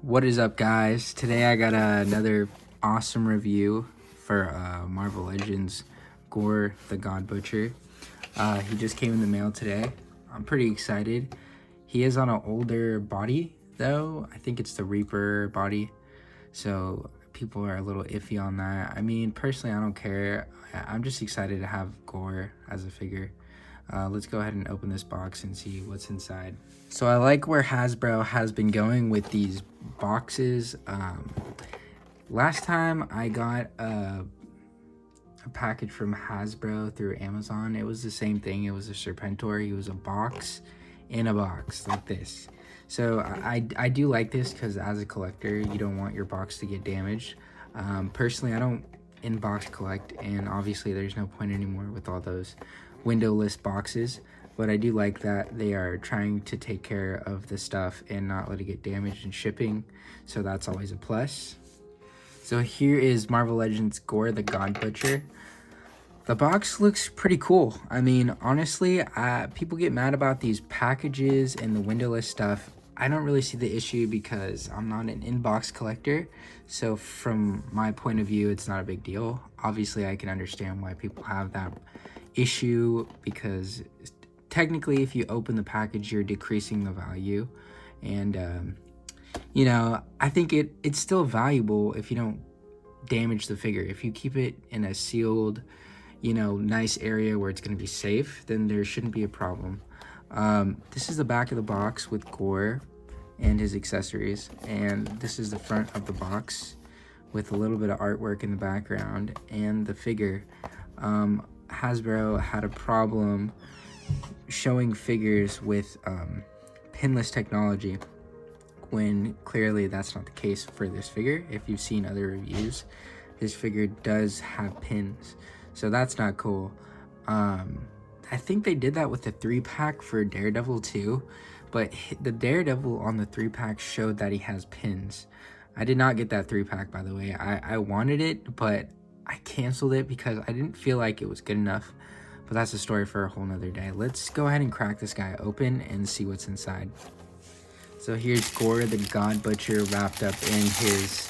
What is up, guys? Today I got another awesome review for Marvel Legends Gorr the God Butcher. He just came in the mail today. I'm pretty excited. He is on an older body though. I think it's the Reaper body, so people are a little iffy on that. I mean, personally, I don't care. I'm just excited to have Gorr as a figure. Let's go ahead and open this box and see what's inside. So I like where Hasbro has been going with these boxes. Last time I got a package from Hasbro through Amazon, it was the same thing. It was a Serpentor. He was a box in a box like this. So I do like this because as a collector, you don't want your box to get damaged. Personally, I don't in-box collect, and obviously there's no point anymore with all those windowless boxes, but I do like that they are trying to take care of the stuff and not let it get damaged in shipping, so that's always a plus. So here is Marvel Legends Gorr the God Butcher. The box looks pretty cool. I mean, honestly, people get mad about these packages and the windowless stuff. I don't really see the issue because I'm not an in-box collector, so from my point of view, it's not a big deal. Obviously, I can understand why people have that issue because technically if you open the package, you're decreasing the value, and you know, I think it's still valuable if you don't damage the figure. If you keep it in a sealed, you know, nice area where it's going to be safe, then there shouldn't be a problem. This is the back of the box with Gorr and his accessories, and this is the front of the box with a little bit of artwork in the background and the figure. Hasbro had a problem showing figures with pinless technology when clearly that's not the case for this figure. If you've seen other reviews, this figure does have pins, so that's not cool. I think they did that with the 3-pack for Daredevil too, but the Daredevil on the 3-pack showed that he has pins. I did not get that 3-pack, by the way. I wanted it, but I canceled it because I didn't feel like it was good enough. But that's a story for a whole nother day. Let's go ahead and crack this guy open and see what's inside. So here's Gorr the God Butcher wrapped up in his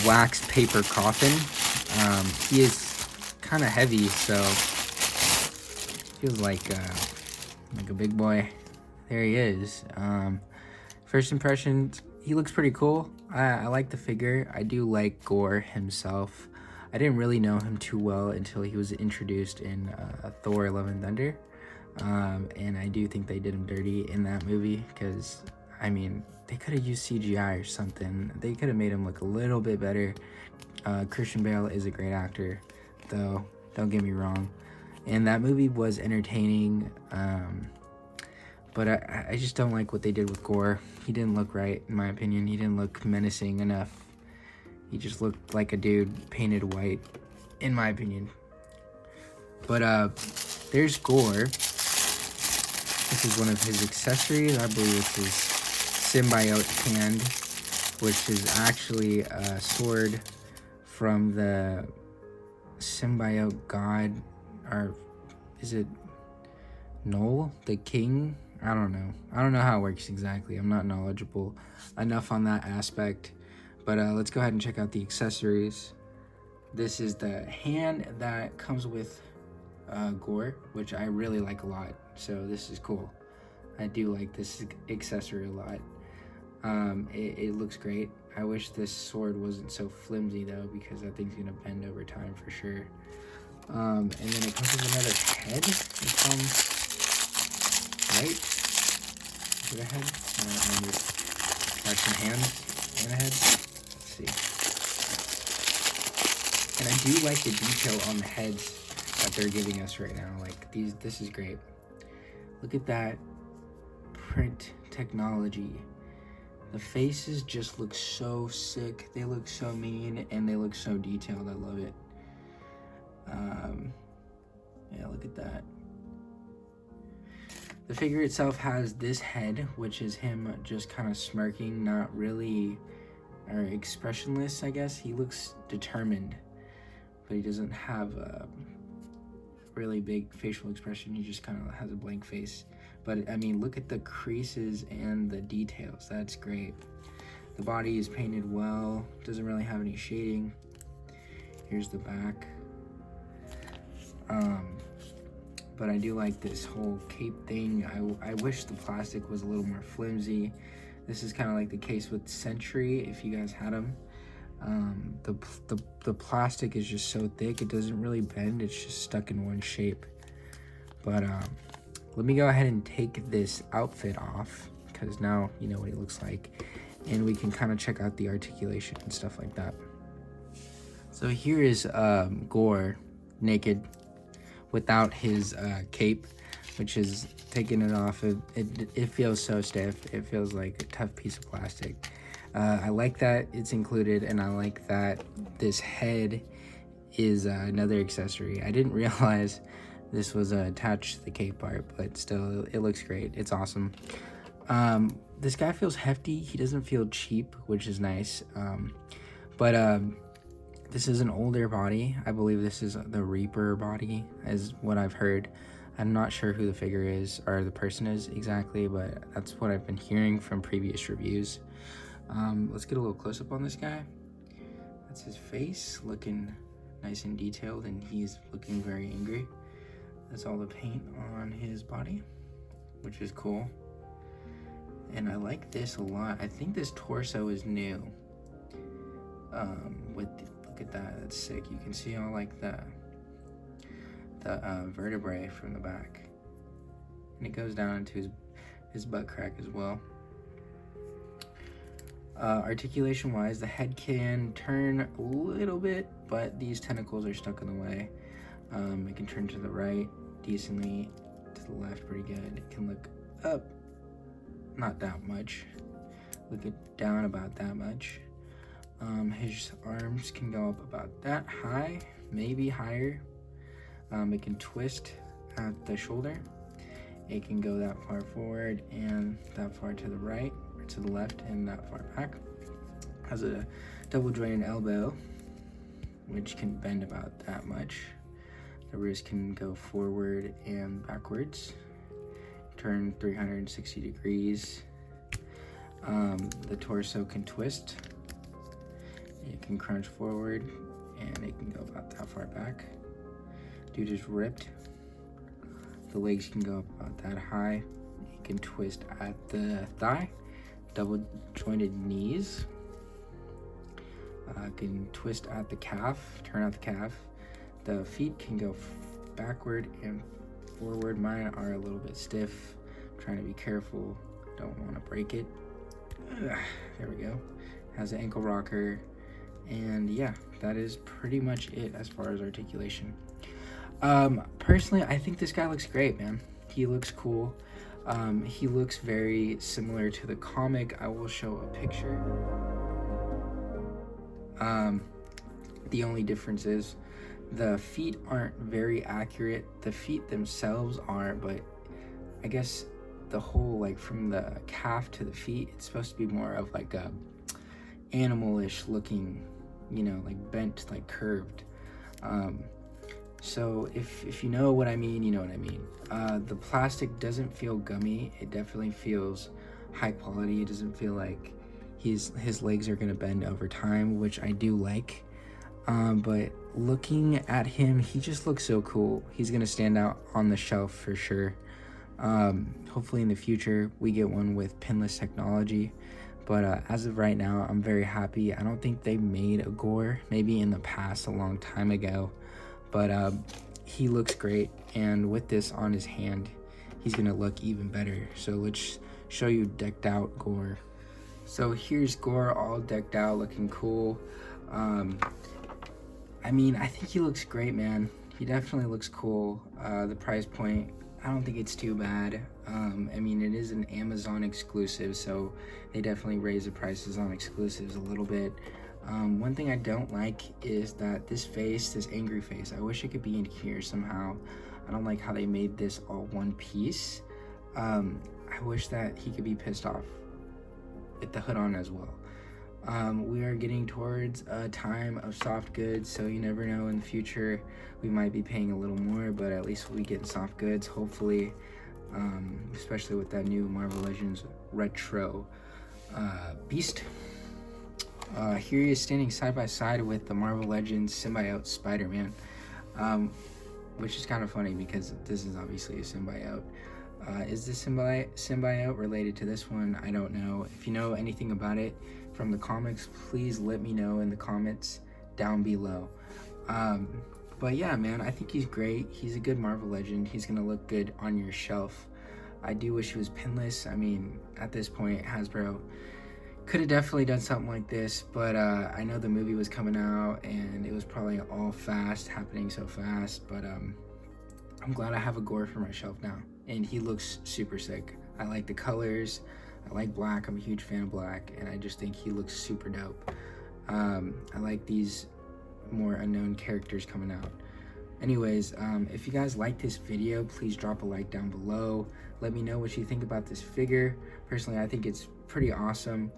wax paper coffin. He is kind of heavy, so feels like a big boy. There he is. First impressions, he looks pretty cool. I like the figure. I do like Gorr himself. I didn't really know him too well until he was introduced in Thor: Love and Thunder. And I do think they did him dirty in that movie because, I mean, they could have used CGI or something. They could have made him look a little bit better. Christian Bale is a great actor, though, don't get me wrong. And that movie was entertaining, but I just don't like what they did with Gorr. He didn't look right, in my opinion. He didn't look menacing enough. He just looked like a dude painted white, in my opinion. But there's Gorr. This is one of his accessories. I believe it's his symbiote hand, which is actually a sword from the symbiote god, or is it Noel, the king? I don't know. I don't know how it works exactly. I'm not knowledgeable enough on that aspect. But let's go ahead and check out the accessories. This is the hand that comes with Gorr, which I really like a lot. So this is cool. I do like this accessory a lot. It looks great. I wish this sword wasn't so flimsy though, because that thing's gonna bend over time for sure. And then it comes with another head. If I'm right, is it a head? Got some hands and a head. See. And I do like the detail on the heads that they're giving us right now. Like this is great. Look at that print technology. The faces just look so sick. They look so mean and they look so detailed. I love it. Yeah, look at that. The figure itself has this head, which is him just kind of smirking, not really, or expressionless, I guess. He looks determined, but he doesn't have a really big facial expression. He just kind of has a blank face. But I mean, look at the creases and the details. That's great. The body is painted well, doesn't really have any shading. Here's the back. But I do like this whole cape thing. I wish the plastic was a little more flimsy. This is kind of like the case with Sentry, if you guys had them. The plastic is just so thick, it doesn't really bend, it's just stuck in one shape. But let me go ahead and take this outfit off, because now you know what he looks like, and we can kind of check out the articulation and stuff like that. So here is Gorr naked without his cape, which is taking it off. It feels so stiff. It feels like a tough piece of plastic. I like that it's included, and I like that this head is another accessory. I didn't realize this was attached to the cape part, but still, it looks great. It's awesome. This guy feels hefty. He doesn't feel cheap, which is nice. But this is an older body. I believe this is the Reaper body, is what I've heard. I'm not sure who the figure is, or the person is exactly, but that's what I've been hearing from previous reviews. Let's get a little close-up on this guy. That's his face, looking nice and detailed, and he's looking very angry. That's all the paint on his body, which is cool. And I like this a lot. I think this torso is new. Look at that, that's sick. You can see all like the vertebrae from the back, and it goes down into his butt crack as well. Articulation wise, the head can turn a little bit, but these tentacles are stuck in the way. It can turn to the right decently, to the left pretty good. It can look up, not that much. Look it down about that much. His arms can go up about that high, maybe higher. It can twist at the shoulder. It can go that far forward and that far to the right, or to the left and that far back. Has a double jointed elbow, which can bend about that much. The wrist can go forward and backwards, turn 360 degrees. The torso can twist. It can crunch forward, and it can go about that far back. Dude is ripped. The legs can go up about that high. It can twist at the thigh. Double jointed knees. Can twist at the calf, turn out the calf. The feet can go backward and forward. Mine are a little bit stiff. I'm trying to be careful. Don't want to break it. There we go. Has an ankle rocker. And yeah, that is pretty much it as far as articulation. Personally, I think this guy looks great, man. He looks cool. He looks very similar to the comic. I will show a picture. The only difference is the feet aren't very accurate. The feet themselves are, but I guess the whole, like from the calf to the feet, it's supposed to be more of like a animalish looking, you know, like bent, like curved. So if you know what I mean, you know what I mean. The plastic doesn't feel gummy. It definitely feels high quality. It doesn't feel like his legs are gonna bend over time, which I do like. But looking at him, he just looks so cool. He's gonna stand out on the shelf for sure. Hopefully in the future we get one with pinless technology. But as of right now, I'm very happy. I don't think they made a Gorr, maybe in the past, a long time ago. But he looks great, and with this on his hand, he's gonna look even better. So let's show you decked out Gorr. So here's Gorr all decked out, looking cool. I mean, I think he looks great, man. He definitely looks cool. The price point, I don't think it's too bad. I mean, it is an Amazon exclusive, so they definitely raise the prices on exclusives a little bit. One thing I don't like is that this face, this angry face, I wish it could be in here somehow. I don't like how they made this all one piece. I wish that he could be pissed off with the hood on as well. We are getting towards a time of soft goods, so you never know, in the future we might be paying a little more, but at least we'll be getting soft goods, hopefully, especially with that new Marvel Legends retro beast. Here he is standing side by side with the Marvel Legends symbiote Spider-Man, which is kind of funny because this is obviously a symbiote. Is this symbiote related to this one? I don't know. If you know anything about it from the comics, please let me know in the comments down below. But yeah, man, I think he's great. He's a good Marvel Legend. He's gonna look good on your shelf. I do wish he was pinless. I mean, at this point, Hasbro could have definitely done something like this, but I know the movie was coming out and it was probably all fast, happening so fast, but I'm glad I have a gorr for my shelf now, and he looks super sick. I like the colors, I like black, I'm a huge fan of black, and I just think he looks super dope. I like these more unknown characters coming out. Anyways, if you guys like this video, please drop a like down below. Let me know what you think about this figure. Personally, I think it's pretty awesome.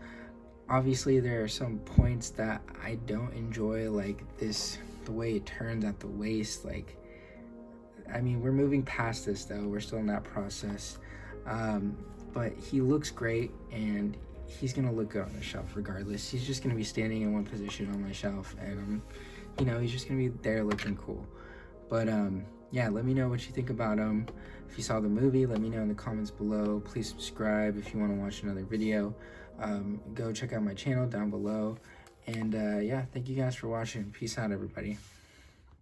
Obviously, there are some points that I don't enjoy, like this, the way it turns at the waist. Like, I mean, we're moving past this though. We're still in that process. But he looks great, and he's gonna look good on the shelf regardless. He's just gonna be standing in one position on my shelf, and you know, he's just gonna be there looking cool. But yeah, let me know what you think about him. If you saw the movie, let me know in the comments below. Please subscribe if you want to watch another video. Go check out my channel down below. And yeah, thank you guys for watching. Peace out, everybody.